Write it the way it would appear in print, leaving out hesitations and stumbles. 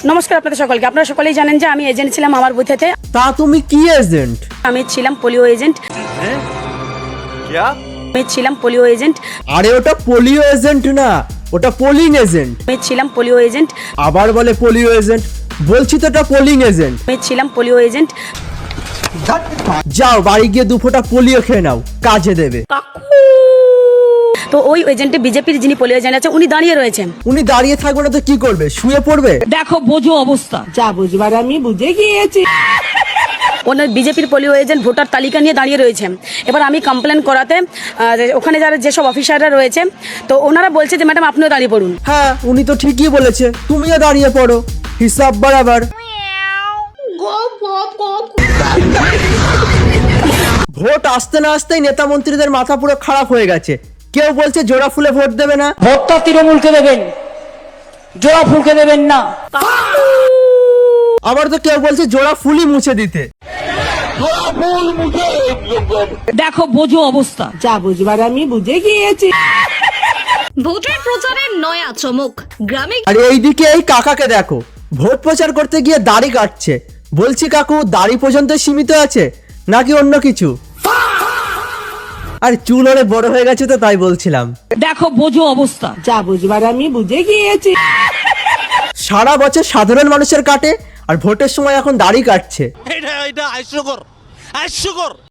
নমস্কার আপনাদের সকলকে। আপনারা সকলেই জানেন যে আমি এজেন্ট ছিলাম আমার বুথেতে। তা তুমি কি এজেন্ট? আমি ছিলাম পোলিও এজেন্ট। আমি ছিলাম পোলিও এজেন্ট। আরে ওটা পোলিও এজেন্ট না, ওটা পোলিং এজেন্ট। আমি ছিলাম পোলিও এজেন্ট। আবার বলে পোলিও এজেন্ট, বলছি তো এটা পোলিং এজেন্ট। আমি ছিলাম পোলিও এজেন্ট। যাও বাড়ি গিয়ে 2 ফোঁটা পোলিও খেয়ে নাও, কাজে দেবে। তো ওই এজেন্টে বিজেপির যিনি পোলিও এজেন্ট আছে উনি দাঁড়িয়ে রয়েছেন। উনি দাঁড়িয়ে থাকবে না তো কি করবে? শুয়ে পড়বে? দেখো বোঝো অবস্থা। যা বুঝবার আমি বুঝে গিয়েছি। ওনার বিজেপির পোলিও এজেন্ট ভোটার তালিকা নিয়ে দাঁড়িয়ে রয়েছে। এবার আমি কমপ্লেন করাতে ওখানে যারা যেসব অফিসাররা রয়েছে তো ওনারা বলছে যে ম্যাডাম আপনিও দাঁড়িয়ে পড়ুন। হ্যাঁ উনি তো ঠিকই বলেছে, তুমিও দাঁড়িয়ে পড়ো, হিসাব বরাবর। ভোট আসতে না আসতেই নেতা মন্ত্রীদের মাথা পুরো খারাপ হয়ে গেছে। কেউ বলছে জোড়া ফুলে ভোট দেবে না, ভোটটা তৃণমূলকে দেবেন, জোড়া ফুলকে দেবেন না। আবার তো কেউ বলছে জোড়া ফুলই মুছে দিতে। দেখো বোঝো অবস্থা। যা বুঝবার আমি বুঝে গিয়েছি। ভোটের প্রচারের নয়া চমক গ্রামে। আর এইদিকে এই কাকাকে দেখো, ভোট প্রচার করতে গিয়ে দাড়ি কাটছে। বলছি কাকু, দাড়ি পর্যন্ত সীমিত আছে নাকি অন্য কিছু? আর চুল অনেক বড় হয়ে গেছে তো তাই বলছিলাম। দেখো বোঝো অবস্থা। যা বুঝবার আমি বুঝে গিয়েছি। সারা বছর সাধারণ মানুষের কাটে আর ভোটের সময় এখন দাড়ি কাটছে। এটা হাস্যকর।